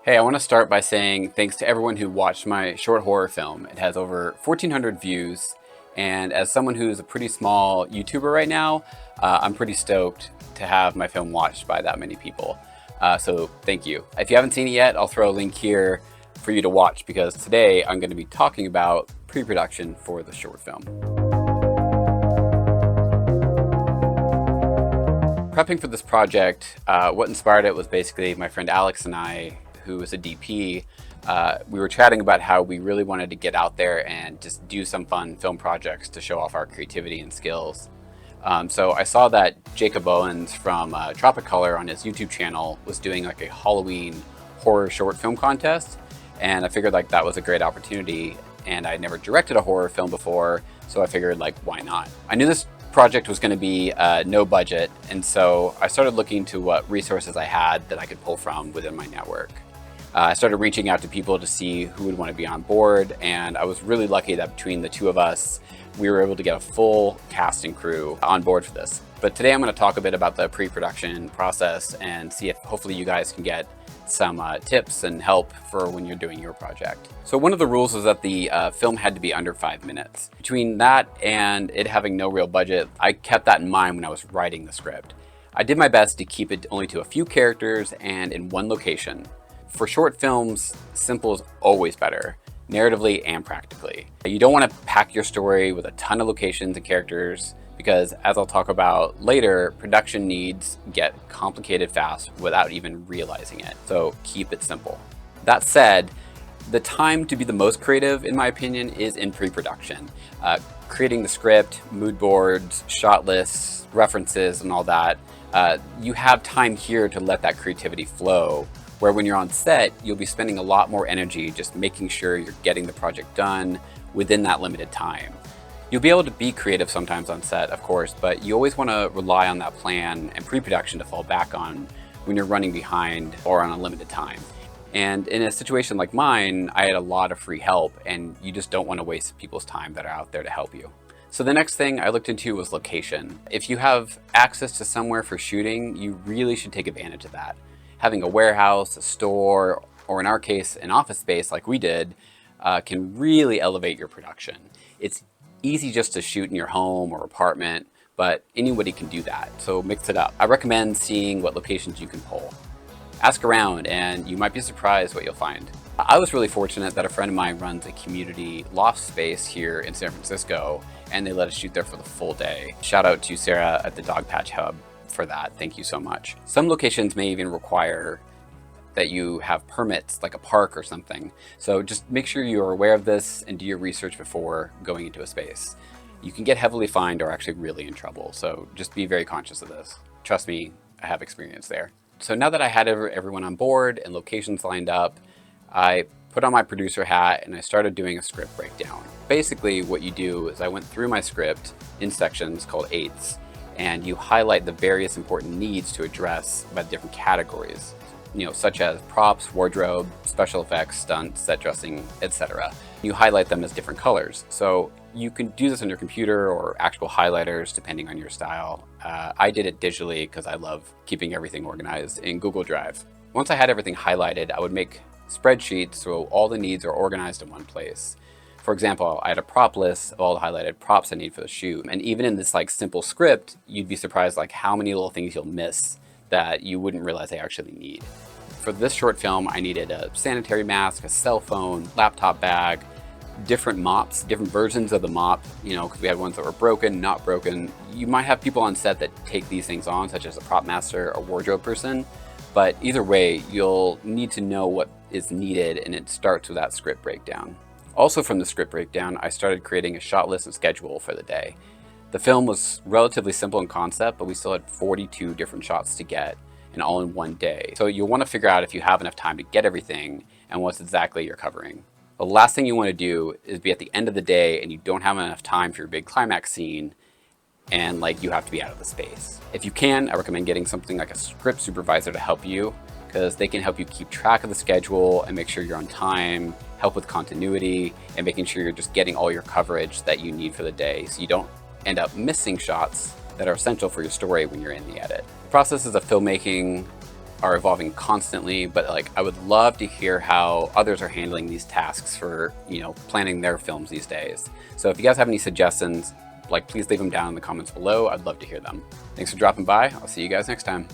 Hey, I want to start by saying thanks to everyone who watched my short horror film. It has over 1,400 views, and as someone who's a pretty small YouTuber right now, I'm pretty stoked to have my film watched by that many people. So thank you. If you haven't seen it yet, I'll throw a link here for you to watch because today I'm going to be talking about pre-production for the short film. Prepping for this project, what inspired it was basically my friend Alex and I, who was a DP, we were chatting about how we really wanted to get out there and just do some fun film projects to show off our creativity and skills. So I saw that Jakob Owens from Tropic Colour on his YouTube channel was doing like a Halloween horror short film contest, and I figured like that was a great opportunity, and I'd never directed a horror film before, so I figured like why not? I knew this project was going to be no budget, and so I started looking to what resources I had that I could pull from within my network. I started reaching out to people to see who would want to be on board, and I was really lucky that between the two of us, we were able to get a full cast and crew on board for this. But today I'm going to talk a bit about the pre-production process and see if hopefully you guys can get some tips and help for when you're doing your project. So one of the rules was that the film had to be under 5 minutes. Between that and it having no real budget, I kept that in mind when I was writing the script. I did my best to keep it only to a few characters and in one location. For short films, simple is always better, narratively and practically. You don't want to pack your story with a ton of locations and characters because, as I'll talk about later, production needs get complicated fast without even realizing it. So keep it simple. That said, the time to be the most creative, in my opinion, is in pre-production. Creating the script, mood boards, shot lists, references, and all that. You have time here to let that creativity flow, where when you're on set, you'll be spending a lot more energy just making sure you're getting the project done within that limited time. You'll be able to be creative sometimes on set, of course, but you always want to rely on that plan and pre-production to fall back on when you're running behind or on a limited time. And in a situation like mine, I had a lot of free help, and you just don't want to waste people's time that are out there to help you. So the next thing I looked into was location. If you have access to somewhere for shooting, you really should take advantage of that. Having a warehouse, a store, or in our case, an office space like we did, can really elevate your production. It's easy just to shoot in your home or apartment, but anybody can do that, so mix it up. I recommend seeing what locations you can pull. Ask around and you might be surprised what you'll find. I was really fortunate that a friend of mine runs a community loft space here in San Francisco, and they let us shoot there for the full day. Shout out to Sarah at the Dog Patch Hub for that. Thank you so much. Some locations may even require that you have permits, like a park or something. So just make sure you are aware of this and do your research before going into a space. You can get heavily fined or actually really in trouble. So just be very conscious of this. Trust me, I have experience there. So now that I had everyone on board and locations lined up, I put on my producer hat and I started doing a script breakdown. Basically what you do is I went through my script in sections called eighths, and you highlight the various important needs to address by the different categories, such as props, wardrobe, special effects, stunts, set dressing, etc. You highlight them as different colors. So you can do this on your computer or actual highlighters depending on your style. I did it digitally because I love keeping everything organized in Google Drive. Once I had everything highlighted, I would make spreadsheets so all the needs are organized in one place. For example, I had a prop list of all the highlighted props I need for the shoot. And even in this simple script, you'd be surprised how many little things you'll miss that you wouldn't realize I actually need. For this short film, I needed a sanitary mask, a cell phone, laptop bag, different mops, different versions of the mop, because we had ones that were broken, not broken. You might have people on set that take these things on, such as a prop master or wardrobe person, but either way, you'll need to know what is needed, and it starts with that script breakdown. Also from the script breakdown, I started creating a shot list and schedule for the day. The film was relatively simple in concept, but we still had 42 different shots to get, and all in one day. So you'll want to figure out if you have enough time to get everything and what exactly you're covering. The last thing you want to do is be at the end of the day and you don't have enough time for your big climax scene and you have to be out of the space. If you can, I recommend getting something like a script supervisor to help you, because they can help you keep track of the schedule and make sure you're on time, help with continuity, and making sure you're just getting all your coverage that you need for the day so you don't end up missing shots that are essential for your story when you're in the edit. The processes of filmmaking are evolving constantly, but like I would love to hear how others are handling these tasks for, you know, planning their films these days. So if you guys have any suggestions, like please leave them down in the comments below. I'd love to hear them. Thanks for dropping by. I'll see you guys next time.